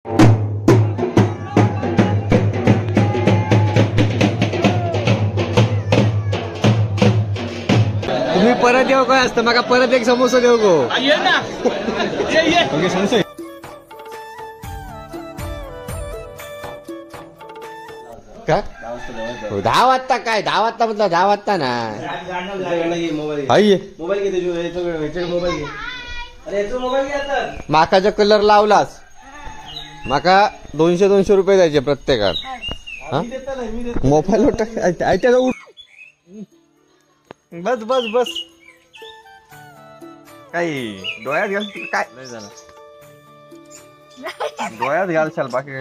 तुम्ही परत येऊ काय असतं मग परत एक समोसा देऊ गो का 10 वाजता काय 10 वाजता म्हटलं 10 वाजता ना माकाचा कलर लावलास माका 200 रुपये द्यायचे प्रत्येकात मोबाईल बस बस बस काही डोळ्यात घाल काय नाही झालं डोळ्यात घालशाल बाकी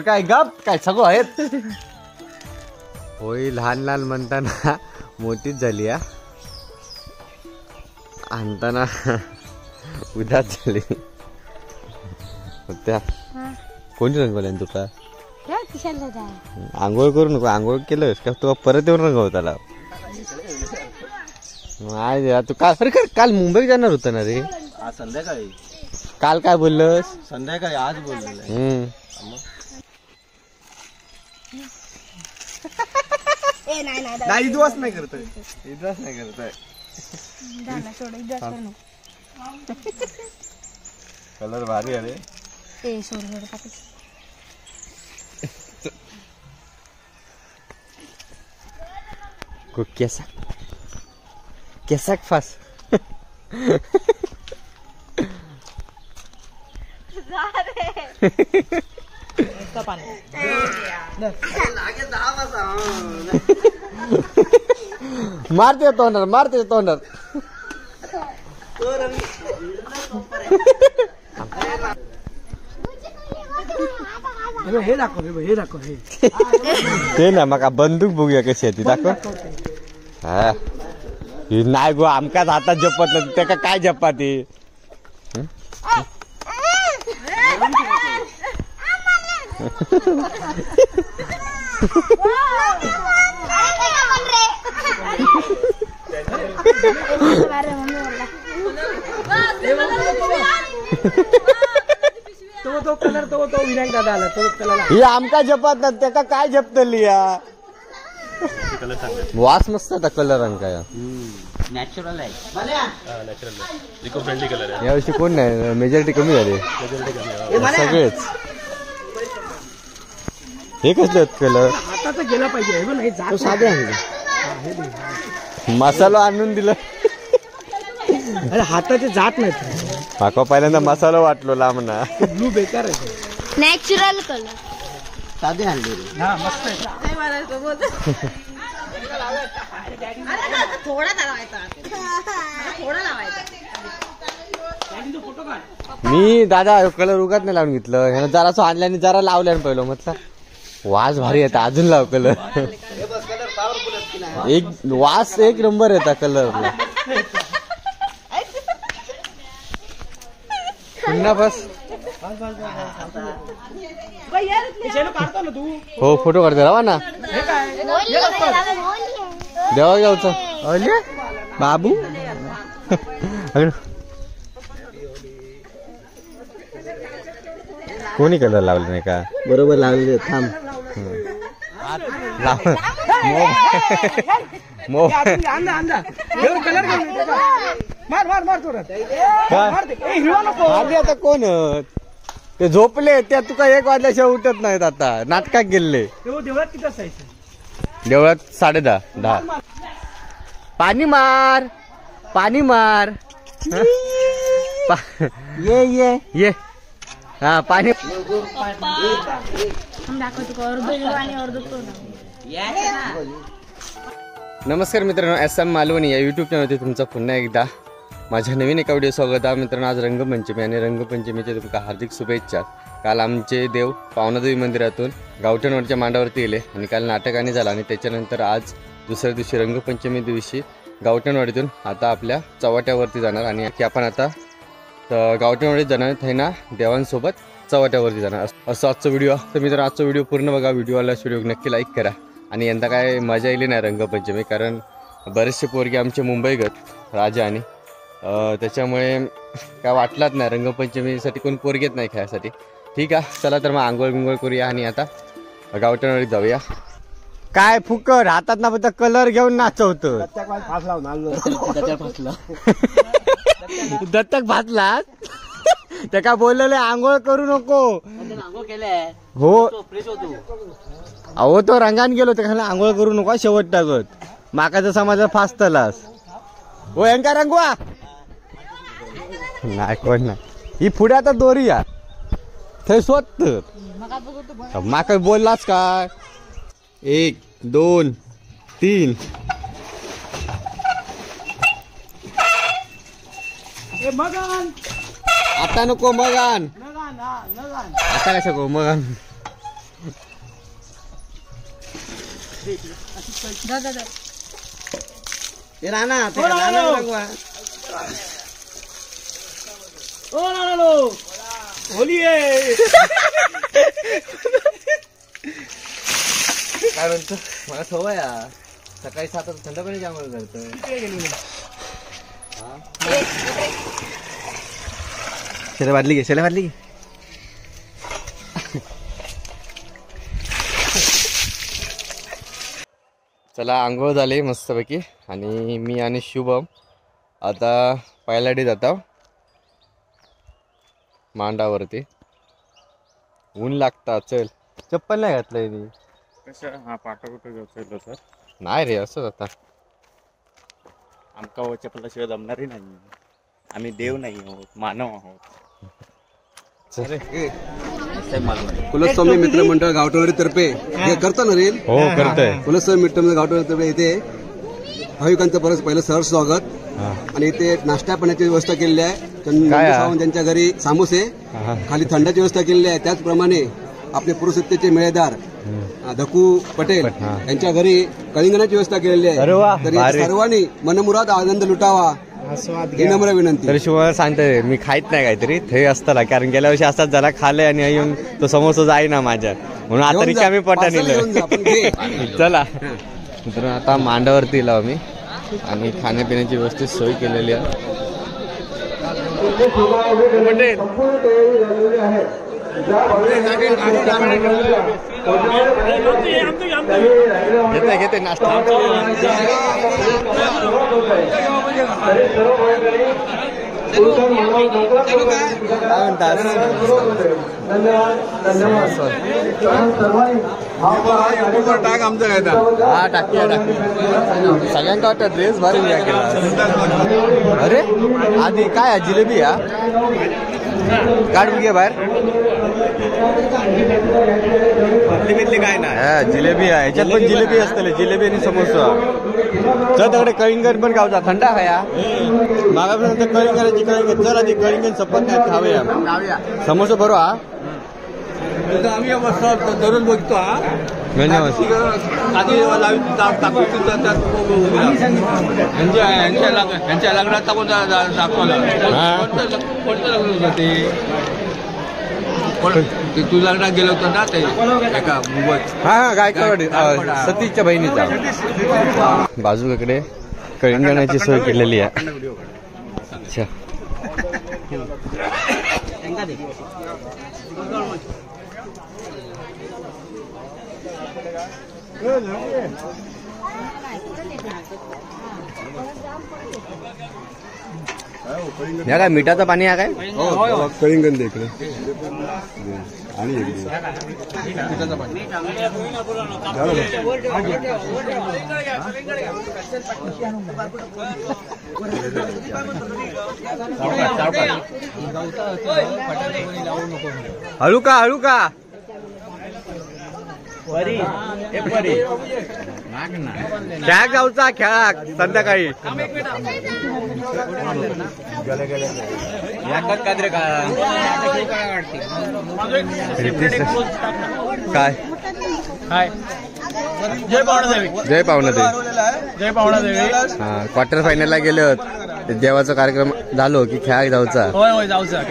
काय गप काय सगळं आहेत होय लहान लहान म्हणताना मोठीच झाली आणताना उदास झाली त्या कोणी रंगवल्या तुका आंघोळ करू नको आंघोळ केलंस का तू परत येऊन रंगव त्याला तू काल काल मुंबईत जाणार होता ना रे संध्याकाळी काल काय बोललंस संध्याकाळी आज बोललो नाही दिवस नाही करतोय दिवस नाही करतोय कलर भारी आहे केसा केसाक फास मारते तोंडार मारते तोंडार हे दाखव हे दाखव ते ना मग बंदूक बघूया कशी आहे ती दाखव हा नाही गो आमकाच हातात जपत नाही त्या काय जपा ती तो कलर तो विनायक दादा आला तो कलर ही आमका जपत ना त्या काय जपतली या वास मस्त आता कलर अंका नॅचरल आहे इको फ्रेंडली कलर आहे यावर्षी कोण नाही मेजॉरिटी कमी झाली सगळेच हे कसले कलर हातात गेला पाहिजे नाही तो साधे आहे मसाला आणून दिलं अरे हाताचे जात नाहीत माका पहिल्यांदा मसाला वाटलो लांब ना ब्लू बेकार आहे नॅचरल कलर साधे आणले हा मस्त आहे मी दादा कलर उगाच नाही लावून घेतलं ह्यानं जरासं आणल्याने जरा लावल्याने पहिलं म्हटलं वास भारी येतात अजून लाव कलर एक वास एक नंबर येतात कलरला पुन्हा बस हो फोटो काढते राहा ना देवागावचा अरे बाबू कोणी कलर लावले नाही का बरोबर लावले थांब आता कोण ते झोपले त्या तुका 1 वाजल्याशिवाय उठत नाहीत आता नाटकात गेले देवळात किती असायचं देवळात 10:30 पाणी मार पाणी मार ये ये ये हा पाणी नमस्कार मित्रांनो SM मालवणी या युट्यूब चॅनलवरती तुमचं पुन्हा एकदा माझ्या नवीन एका व्हिडिओ स्वागत आहे मित्रांनो. आज रंगपंचमी आणि रंगपंचमीच्या तुमका हार्दिक शुभेच्छा. काल आमचे देव पावनादेवी मंदिरातून गावठणवरच्या मांडावरती गेले आणि काल नाटकाने झाला आणि त्याच्यानंतर आज दुसऱ्या दिवशी रंगपंचमी दिवशी गावठणवाडीतून आता आपल्या चव्हाट्यावरती जाणार आणि आपण आता गावठणवाडीत जाणार थैना देवांसोबत चव्हाट्यावरती जाणार असं आजचा व्हिडिओ. तर मित्रांनो आजचा व्हिडिओ पूर्ण बघा. व्हिडिओला व्हिडिओ नक्की लाईक करा. आणि यंदा काय मजा येईल नाही रंगपंचमी कारण बरेचसे पोरगे आमचे मुंबईगत राजा आणि त्याच्यामुळे काय वाटलाच नाही, रंगपंचमीसाठी कोण पोरगी येत नाही खेळायसाठी. ठीक आहे, चला तर मग आंघोळ बिंघोळ करूया आणि आता गावठणवाडीत जाऊया. काय फुकट हातात ना फक्त कलर घेऊन नाचवतं. दत्तक भाजला त्या काय बोललेलं आंघोळ करू नको. हो अहो तो रंगान गेलो त्या आंघोळ करू नको शेवट टाकत माकाचा समाजा फासतलास. हो यांका रंगवा नाही कोण नाही. ही पुढे आता दोरी या थंय स्वत माका बोललाच काय 1 2 3 आता नको मगान आता कशा गो मगान. काय म्हणतो मला सवय सकाळी 7 थंड पाणी जांभळ करतोय. शेला बादली घे शेला बादली घे. चला आंघोळ झाली मस्तपैकी आणि मी आणि शुभम आता पायलाडी जातो मांडावरती. ऊन लागता. चल चप्पल नाही घातलंय मी. हा पाटा कुठं घेऊन सर नाही रे असंच आता आमका चपलाशिवाय जमणारही नाही. आम्ही देव नाही आहोत, मानव आहोत. कुलस्वामी मित्र मंडळ गावठणवाडी तर्फे हे करतो ना रे. हो करतोय. कुलस्वामी मित्र मंडळ गावठणवाडी तर्फे इथे भाविकांचं परत पहिलं सहर्ष स्वागत आणि इथे नाश्ता पाण्याची व्यवस्था केलेली आहे. सावंत त्यांच्या घरी सामोसे खाली थंडाची व्यवस्था केलेली आहे. त्याचप्रमाणे आपले पुरुषसत्तेचे मेळेदार धकू पटेल यांच्या घरी कलिंगणाची व्यवस्था केलेली आहे. तरी सर्वांनी मनमुराद आनंद लुटावा ही नम्र विनंती. तरी शुभम सांगते मी खायत नाही काहीतरी ते असताना कारण गेल्या वर्षी असाच झाला खाल्लंय आणि येऊन तो समोसा जाई ना माझ्या म्हणून आता रिकामी पोटा नेलं. चला मित्रांनो आता मांडावरती येलो आम्ही आणि खाण्यापिण्याची व्यवस्थित सोय केलेली आहे. घेते घेते नाश्ता काय म्हणतात टाक आमचं काय हा टाकी सगळ्यांका वाटतं ड्रेस भारी केला. अरे आधी काय जिलेबी या काढ घे बाहेर काय नाही जिलेबी आहे ह्याच्यात पण जिलेबी असतले जिलेबी आणि समोसा. चल तिकडे कळिंगण पण गावचा थंडा खाया मागापर्यंत कळिंगणाची कळिंगण चल आधी कळिंगण सपत नाही खाऊया समोसा बरो हा आम्ही दररोज बघतो यांच्या लग्नात टाकून दाखवला तू लग्नात गेलो होतो ना ते एका मुंबईत. हा गायकवाड सतीशच्या बहिणीचा बाजूकडे कळिंगणाची सोय केलेली आहे. अच्छा या काय मिठाचं पाणी आहे काय कळिंगण दे इकडे आणि हळू का हळू का त्या गावचा खेळा संध्याकाळी काय जय पाहुणादेवी. जय पाहुणादेवी. जय पाहुणादेवी. हा क्वार्टर फायनलला गेलो देवाचा कार्यक्रम झालो की खेळाक जाऊचा. होय होय जाऊचा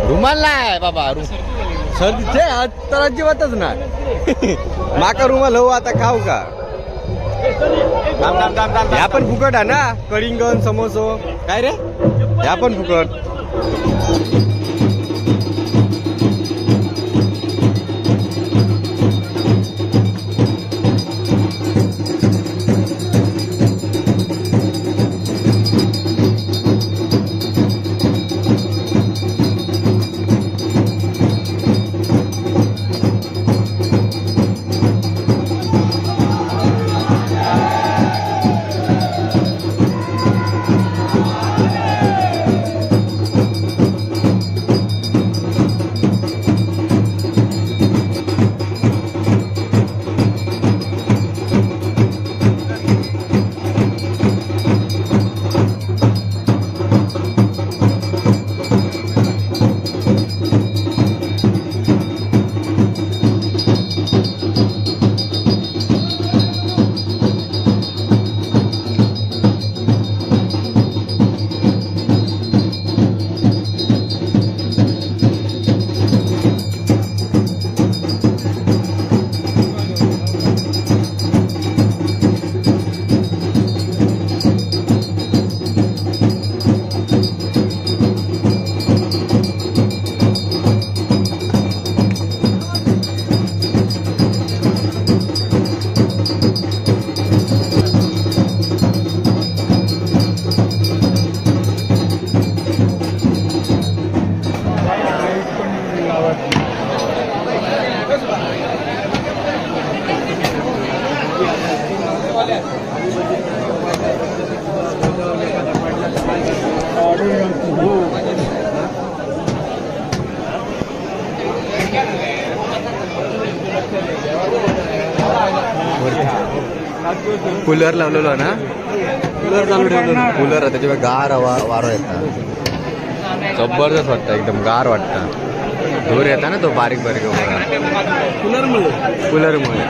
रुमाल नाही बाबा सर्दीचे तर अजिबातच नाही माका रुमाल हो आता खाऊ का ह्या पण फुकट आहे ना, कलिंगण समोसो काय रे, ह्या पण फुकट. कूलर लावलेलो ना, कूलर चालू ठेवलेलो, कूलर आहे त्याच्यामुळे गार वारं येतात, जबरदस्त वाटतं, एकदम गार वाटतं. धूर येता ना तो बारीक बारीक कूलरमुळे.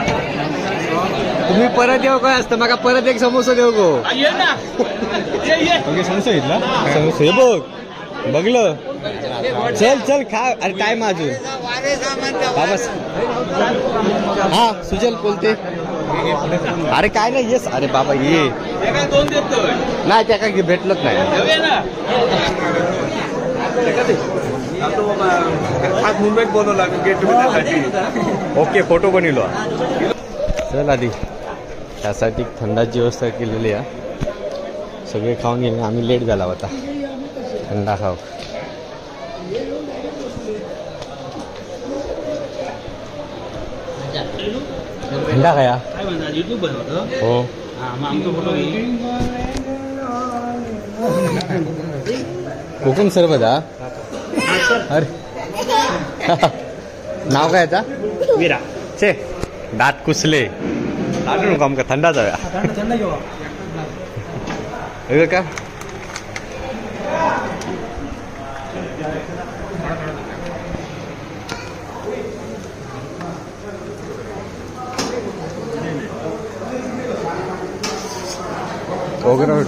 तुम्ही परत येऊ काय असतं मग, परत एक समोसा देऊ गो. समोसा घेतला, समोसा हे बघ बघलं. चल चल खा. अरे टाइम अजून बाबा. हा सुजल बोलते. अरे काय नाही येस. अरे बाबा ये नाही, त्या काय भेटलंच नाही. आज मुंबईत बोलवला गेट ओके फोटो बनवलो. चल आधी त्यासाठी थंडाची व्यवस्था केलेली आहे. सगळे खाऊन गेले, आम्ही लेट झाला होता. थंडा खाऊ. थंडा खाया हो. कोकम सरबत हा. अरे नाव काय आता वीरा छे. दात कुसले दाटू नको आमका, थंडा जाऊया का. ओगरावड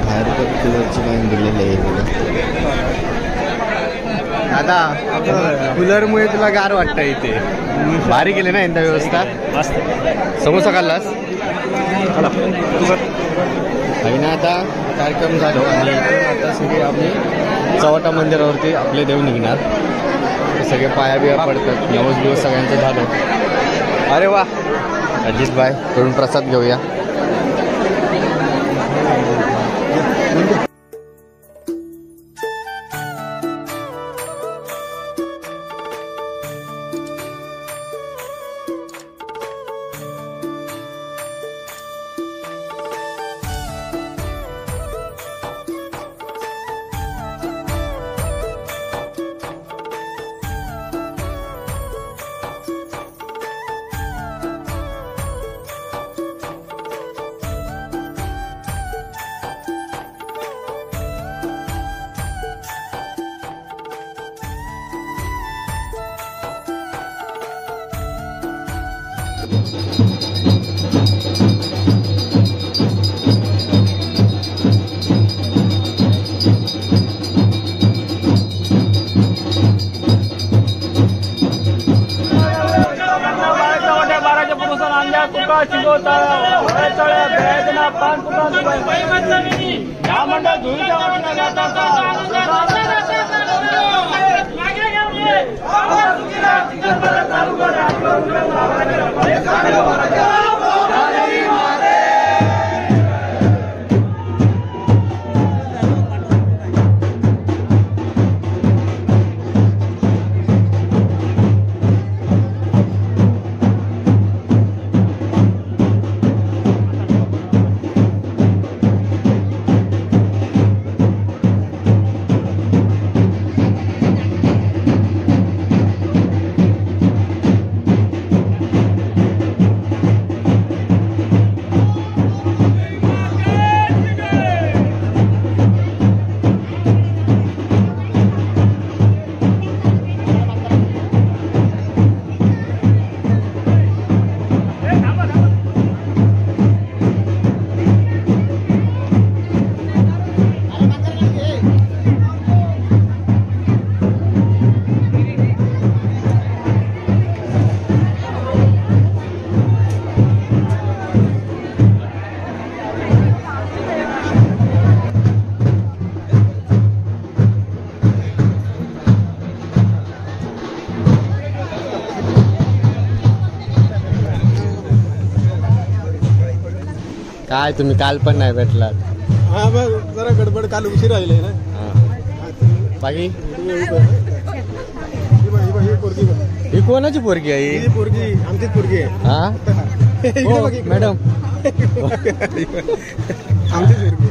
बाहेर कूलरची लाईन दिलेली आहे दादा. कूलरमुळे तुला गार वाटतं इथे. भारी केले ना यंदा व्यवस्था. समोसा खाल्लास काही ना. आता कार्यक्रम झालो आणि आता सगळे आम्ही चव्हाटा मंदिरावरती आपले देव निघणार. सगळे पाया बिया पडतात. 9 दिवस सगळ्यांचं झालं. अरे वा अजित भाई कडून प्रसाद घेऊया. पंजा तुका शिकवता वळचळ्या वेदना पान तुका या मंडळ धुळीच्या वाटेला जातात काय तुम्ही काल पण नाही भेटलात? हा मग जरा गडबड काल उशीर राहिले ना. बाकी पोरगी ही कोणाची पोरगी आहे? ही पोरगी आमचीच पोरगी आहे. हा हो, मॅडम आमचीच पोरगी.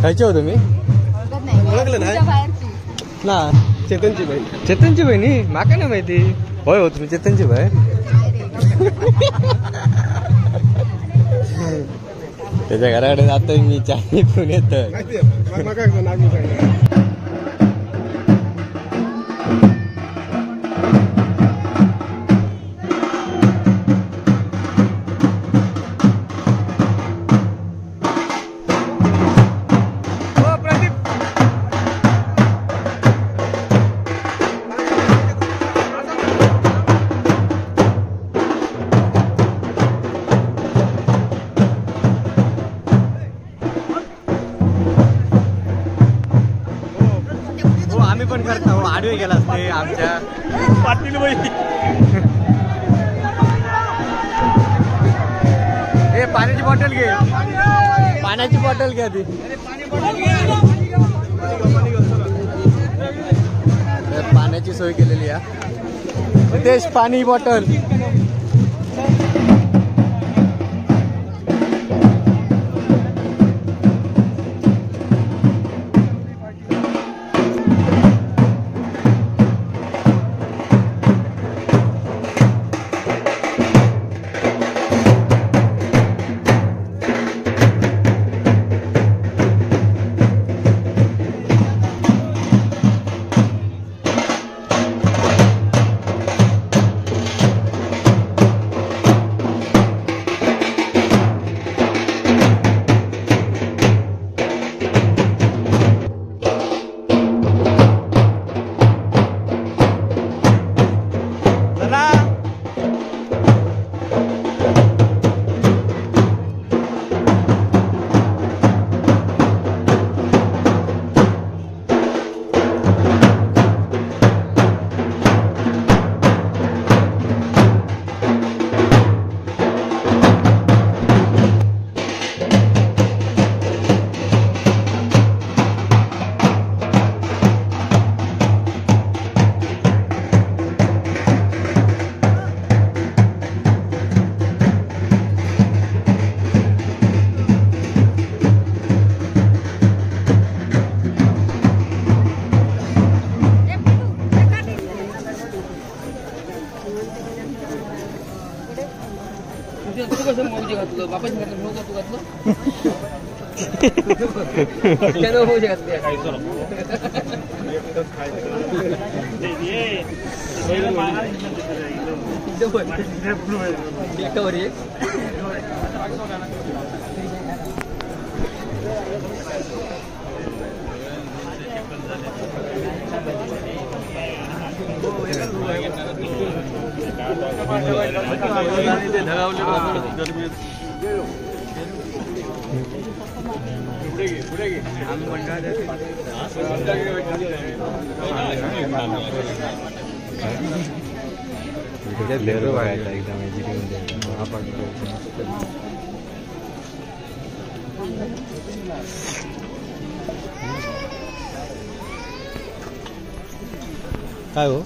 खायचे हो तुम्ही? ओळखलं नाही ना चेतनची बहीण. चेतनची बहिणी माका नाही माहिती. होय हो, तुम्ही चेतनची बहीण. त्याच्या घराकडे जातोय मी, चाय पिऊन येतोय. माहिती आहे मग काय नाव मी सांगितलं. आम्ही पण करतो, आडवे गेला असते आमच्या पाटील बाई. ए पाण्याची बॉटल घे, पाण्याची बॉटल घ्या ती. पाण्याची सोय केलेली आहे. तेच पाणी बॉटल. काय हो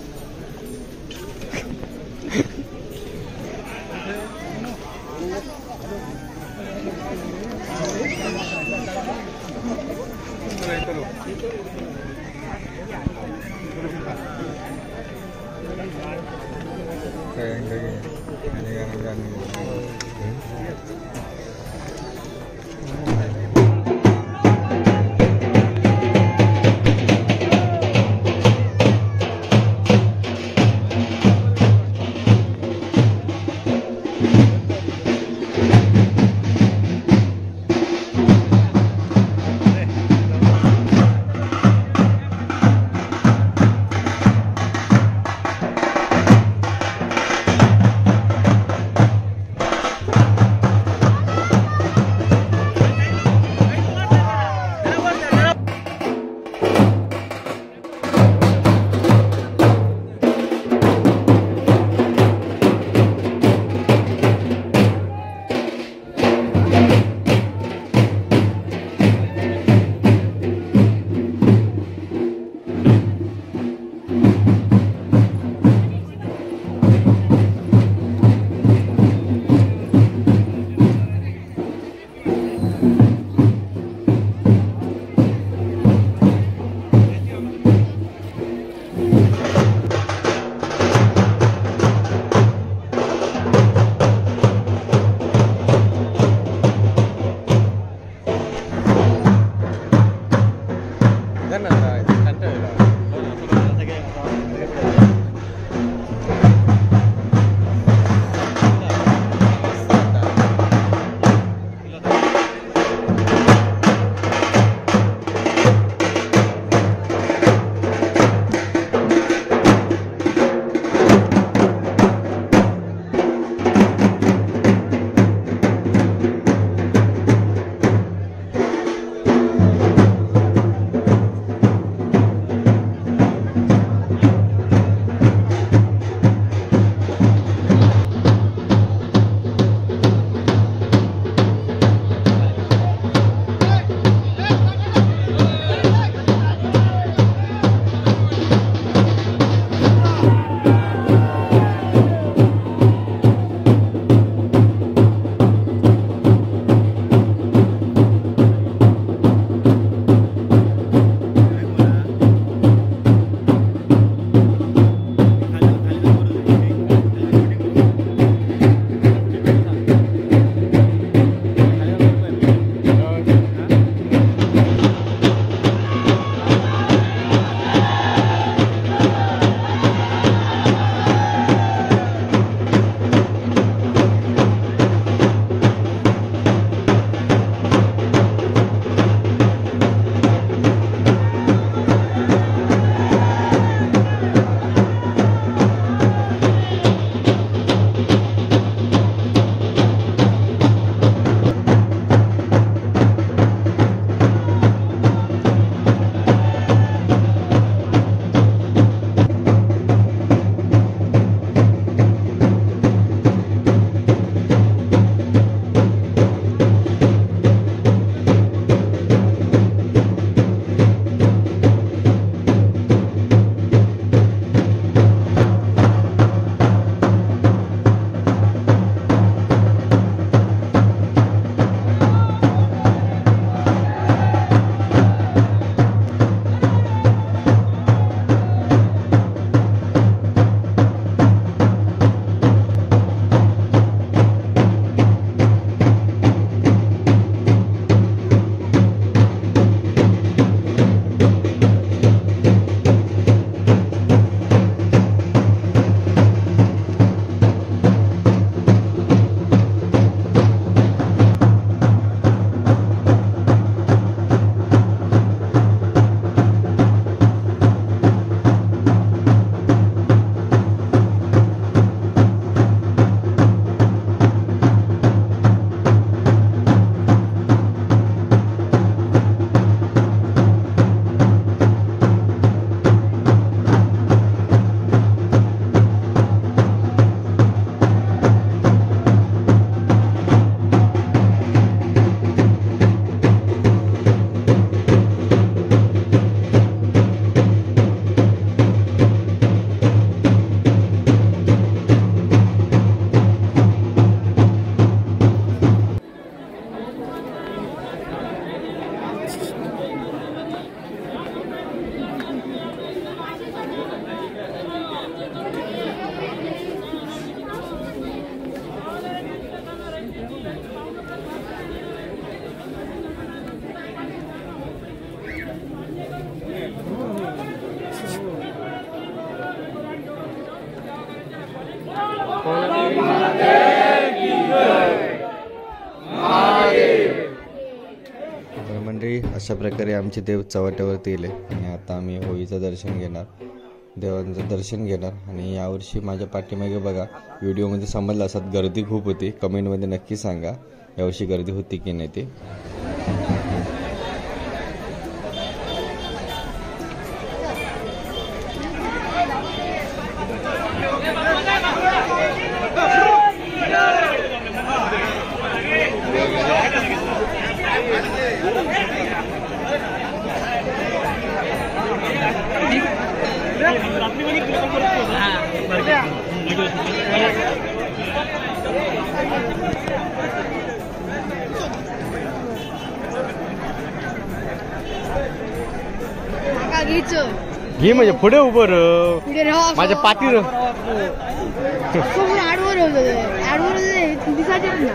अशा प्रकारे आमचे देव चव्हाट्यावरती येले आणि आता आम्ही होळीचं दर्शन घेणार, देवांचं दर्शन घेणार. आणि यावर्षी माझ्या पाठीमागे बघा व्हिडिओमध्ये समजलं असत गर्दी खूप होती. कमेंटमध्ये नक्की सांगा यावर्षी गर्दी होती की नाही ते. घे म्हणजे पुढे उभं रह, माझ्या पाठीवर आडवर दिसायचे ना.